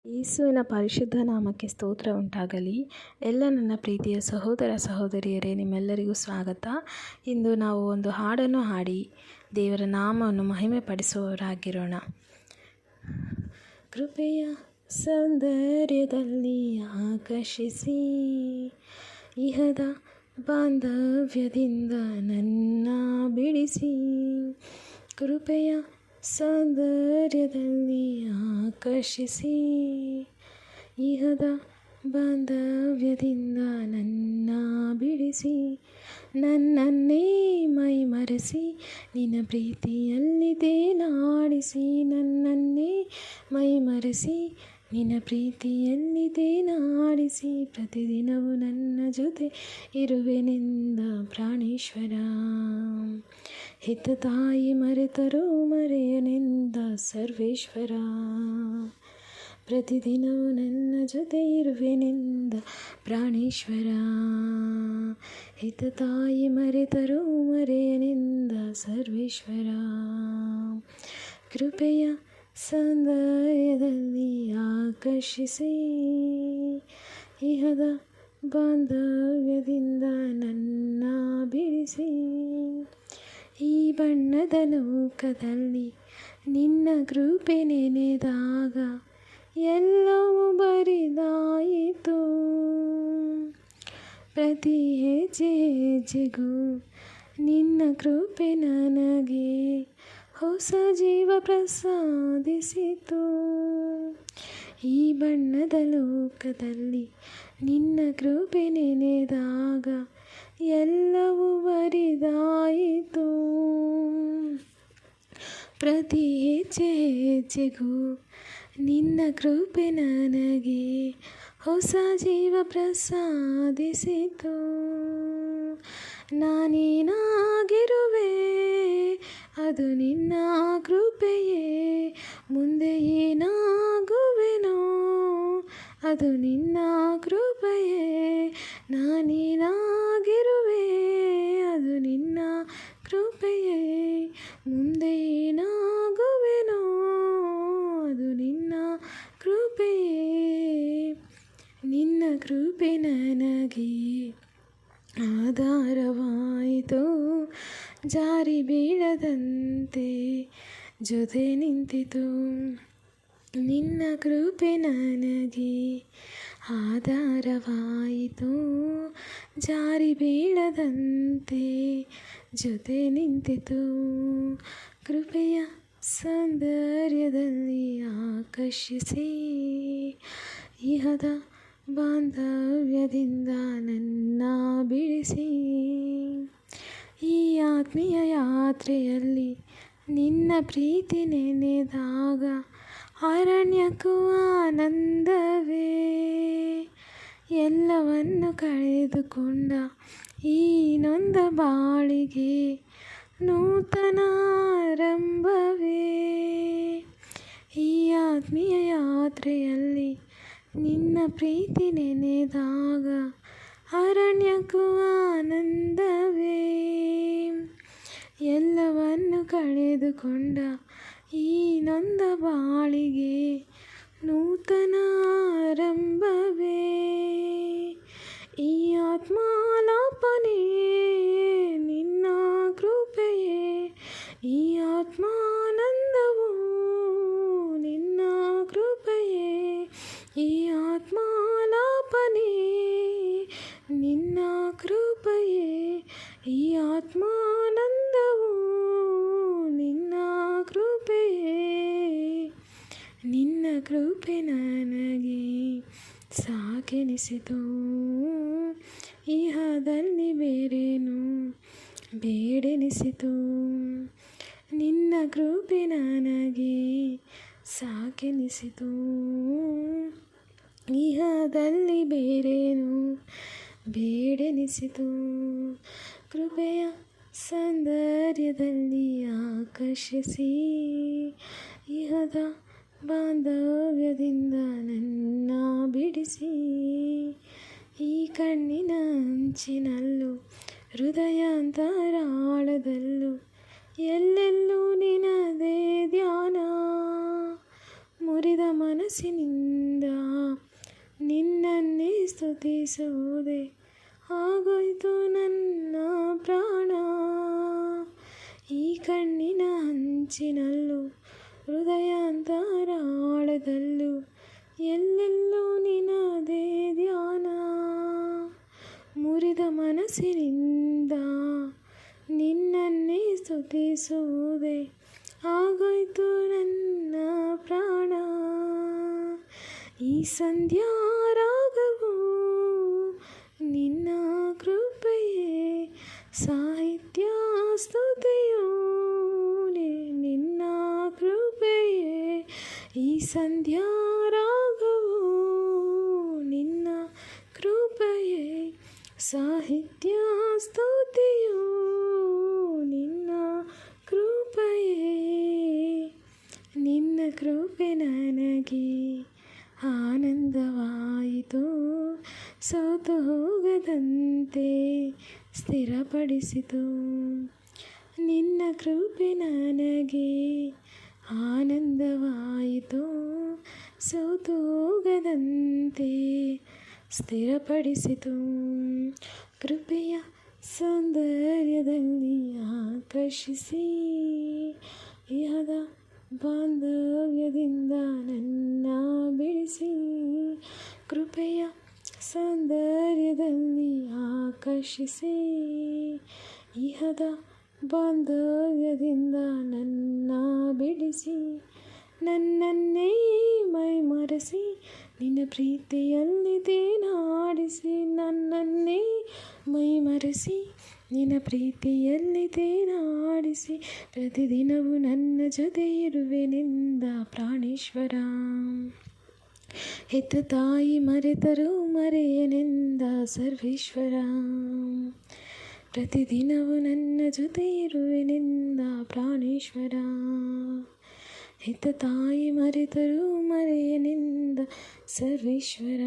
ಯೇಸುವಿನ ಪರಿಶುದ್ಧ ನಾಮಕ್ಕೆ ಸ್ತೋತ್ರ ಉಂಟಾಗಲಿ. ಎಲ್ಲ ನನ್ನ ಪ್ರೀತಿಯ ಸಹೋದರ ಸಹೋದರಿಯರೇ, ನಿಮ್ಮೆಲ್ಲರಿಗೂ ಸ್ವಾಗತ. ಇಂದು ನಾವು ಒಂದು ಹಾಡನ್ನು ಹಾಡಿ ದೇವರ ನಾಮವನ್ನು ಮಹಿಮೆ ಪಡಿಸುವವರಾಗಿರೋಣ. ಕೃಪೆಯ ಸೌಂದರ್ಯದಲ್ಲಿ ಆಕರ್ಷಿಸಿ, ಇಹದ ಬಾಂಧವ್ಯದಿಂದ ನನ್ನ ಬಿಡಿಸಿ. ಕೃಪೆಯ ಸೌಂದರ್ಯದಲ್ಲಿ ಆಕರ್ಷಿಸಿ, ಇಹದ ಬಾಂಧವ್ಯದಿಂದ ನನ್ನ ಬಿಡಿಸಿ. ನನ್ನನ್ನೇ ಮೈಮರೆಸಿ ನಿನ್ನ ಪ್ರೀತಿಯಲ್ಲಿ ತೇಲಾಡಿಸಿ. ನನ್ನನ್ನೇ ಮೈಮರೆಸಿ ನಿನ್ನ ಪ್ರೀತಿಯಲ್ಲಿ ತೇಲಾಡಿಸಿ. ಪ್ರತಿದಿನವೂ ನನ್ನ ಜೊತೆ ಇರುವೆನೆಂದ ಪ್ರಾಣೇಶ್ವರ. ಹೆತ್ತ ತಾಯಿ ಮರೆತರೂ ಮರೆಯನೆಂದ ಸರ್ವೇಶ್ವರ. ಪ್ರತಿದಿನವೂ ನನ್ನ ಜೊತೆ ಇರುವೆನೆಂದ ಪ್ರಾಣೇಶ್ವರ. ಹೆತ್ತ ತಾಯಿ ಮರೆತರೂ ಮರೆಯನೆಂದ ಸರ್ವೇಶ್ವರ. ಕೃಪೆಯ ಸೌಂದರ್ಯದಲ್ಲಿ ಆಕರ್ಷಿಸಿ, ಇಹದ ಬಾಂಧವ್ಯದಿಂದ ನನ್ನ ಬಿಡಿಸಿ. ಈ ಬಣ್ಣದ ಲೋಕದಲ್ಲಿ ನಿನ್ನ ಕೃಪೆ ನೆನೆದಾಗ ಎಲ್ಲವೂ ಬರಿದಾಯಿತು. ಪ್ರತಿ ಹೆಜ್ಜೆ ಹೆಜ್ಜೆಗೂ ನಿನ್ನ ಕೃಪೆ ನನಗೆ ಹೊಸ ಜೀವ ಪ್ರಸಾದಿಸಿತು. ಈ ಬಣ್ಣದ ಲೋಕದಲ್ಲಿ ನಿನ್ನ ಕೃಪೆ ನೆನೆದಾಗ ಎಲ್ಲವೂ ಬರಿದಾಯಿತು. ಪ್ರತಿ ಹೆಜ್ಜೆ ಹೆಜ್ಜೆಗೂ ನಿನ್ನ ಕೃಪೆ ನನಗೆ ಹೊಸ ಜೀವ ಪ್ರಸಾದಿಸಿತು. ನಾನೇನಾಗಿರುವೆ ಅದು ನಿನ್ನ ಕೃಪೆಯೇ. ಮುಂದೆ ಏನಾಗುವೆನೋ ಅದು ನಿನ್ನ ಕೃಪೆಯೇ. ನಾನೇನಾಗಿರುವೆ ಅದು ನಿನ್ನ ಕೃಪೆಯೇ. ಮುಂದೆ ಏನಾಗುವೆನೋ ಅದು ನಿನ್ನ ಕೃಪೆಯೇ. ನಿನ್ನ ಕೃಪೆ ನನಗೆ ಆಧಾರವಾಯಿತು. ಜಾರಿ ಬೀಳದಂತೆ ಜೊತೆ ನಿಂತಿತು. ನಿನ್ನ ಕೃಪೆ ನನಗೆ ಆಧಾರವಾಯಿತು. ಜಾರಿ ಬೀಳದಂತೆ ಜೊತೆ ನಿಂತಿತು. ಕೃಪೆಯ ಸೌಂದರ್ಯದಲ್ಲಿ ಆಕರ್ಷಿಸಿ, ಇಹದ ಬಾಂಧವ್ಯದಿಂದ ನನ್ನ ಬಿಡಿಸಿ. ಈ ಆತ್ಮೀಯ ಯಾತ್ರೆಯಲ್ಲಿ ನಿನ್ನ ಪ್ರೀತಿ ನೆನೆದಾಗ ಅರಣ್ಯಕ್ಕೂ ಆನಂದವೇ. ಎಲ್ಲವನ್ನು ಕಳೆದುಕೊಂಡ ಈ ನೊಂದ ಬಾಳಿಗೆ ನೂತನ ಆರಂಭವೇ. ಈ ಆತ್ಮೀಯ ಯಾತ್ರೆಯಲ್ಲಿ ನಿನ್ನ ಪ್ರೀತಿ ನೆನೆದಾಗ ಅರಣ್ಯಕ್ಕೂ ಆನಂದವೇ. ಎಲ್ಲವನ್ನು ಕಳೆದುಕೊಂಡ ಈ ನೊಂದ ಬಾಳಿಗೆ ನೂತನ ಆರಂಭವೇ. ಈ ಆತ್ಮಾಲಾಪನೆ ನಿನ್ನ ಕೃಪೆಯೇ. ಈ ಆತ್ಮಾನಂದವು ನಿನ್ನ ಕೃಪೆಯೇ. ಈ ಆತ್ಮಾಲಾಪನೆ ನಿನ್ನ ಕೃಪೆಯೇ. ಈ ಆತ್ಮಾನಂದವು ನಿನ್ನ ಕೃಪೆಯೇ. ನಿನ್ನ ಕೃಪೆ ನನಗೆ ಸಾಕೆನಿಸಿತು. ಇಹದಲ್ಲಿ ಬೇರೇನು ಬೇಡೆನಿಸಿತು. ನಿನ್ನ ಕೃಪೆ ನನಗೆ ಸಾಕೆನಿಸಿತು. ಇಹದಲ್ಲಿ ಬೇರೇನು ಬೇಡೆನಿಸಿತು. ಕೃಪೆಯ ಸೌಂದರ್ಯದಲ್ಲಿ ಆಕರ್ಷಿಸಿ, ಇಹದ ಬಾಂಧವ್ಯದಿಂದ ನನ್ನ ಬಿಡಿಸಿ. ಈ ಕಣ್ಣಿನ ಅಂಚಿನಲ್ಲೂ ಹೃದಯಾಂತರಾಳದಲ್ಲೂ ಎಲ್ಲೆಲ್ಲೂ ನಿನದೇ ಧ್ಯಾನ. ಮುರಿದ ಮನಸ್ಸಿನಿಂದ ಸ್ತುತಿಸುವುದೇ ಆಗೋಯ್ತು ನನ್ನ ಪ್ರಾಣ. ಈ ಕಣ್ಣಿನ ಹಂಚಿನಲ್ಲೂ ಹೃದಯಾಂತರಾಳದಲ್ಲೂ ಎಲ್ಲೆಲ್ಲೂ ನಿನ್ನದೇ ಧ್ಯಾನ. ಮುರಿದ ಮನಸ್ಸಿನಿಂದ ನಿನ್ನನ್ನೇ ಸ್ತುತಿಸುವುದೇ ಆಗೋಯ್ತು ನನ್ನ ಪ್ರಾಣ. ಈ ಸಂಧ್ಯಾ ರಾಗವು ನಿನ್ನ ಕೃಪೆಯೇ, ಸಾಹಿತ್ಯ ಸ್ತುತಿಯು ನಿನ್ನ ಕೃಪೆಯೇ. ಈ ಸಂಧ್ಯಾ ರಾಗವು ನಿನ್ನ ಕೃಪೆಯೇ, ಸಾಹಿತ್ಯ ಸ್ತುತಿಯು ನಿನ್ನ ಕೃಪೆಯೇ. ನಿನ್ನ ಕೃಪೆ ನನಗೆ ಆನಂದವಾಯಿತು, ಸೋತು ಹೋಗದಂತೆ ಸ್ಥಿರಪಡಿಸಿತು. ನಿನ್ನ ಕೃಪೆ ನನಗೆ ಆನಂದವಾಯಿತು, ಸೋತು ಹೋಗದಂತೆ ಸ್ಥಿರಪಡಿಸಿತು. ಕೃಪೆಯ ಸೌಂದರ್ಯದಲ್ಲಿ ಆಕರ್ಷಿಸಿ, ಇಹದ ಬಾಂಧವ್ಯದಿಂದ ನನ್ನ ಬಿಡಿಸಿ. ಕೃಪೆಯ ಸೌಂದರ್ಯದಲ್ಲಿ ಆಕರ್ಷಿಸಿ, ಇಹದ ಬಾಂಧವ್ಯದಿಂದ ನನ್ನ ಬಿಡಿಸಿ. ನನ್ನನ್ನೇ ಮೈಮರೆಸಿ ನಿನ್ನ ಪ್ರೀತಿಯಲ್ಲಿ ತೇನಾಡಿಸಿ. ನನ್ನನ್ನೇ ಮೈಮರೆಸಿ ನಿನ್ನ ಪ್ರೀತಿಯಲ್ಲಿ ತೇನಾಡಿಸಿ. ಪ್ರತಿದಿನವೂ ನನ್ನ ಜೊತೆ ಇರುವೆನೆಂದ ಪ್ರಾಣೇಶ್ವರ. ಹೆತ್ತ ತಾಯಿ ಮರೆತರೂ ಮರೆಯನೆಂದ ಸರ್ವೇಶ್ವರ. ಪ್ರತಿದಿನವೂ ನನ್ನ ಜೊತೆ ಇರುವೆನೆಂದ ಪ್ರಾಣೇಶ್ವರ. ಹೆತ್ತ ತಾಯಿ ಮರೆತರೂ ಮರೆಯನೆಂದ ಸರ್ವೇಶ್ವರ.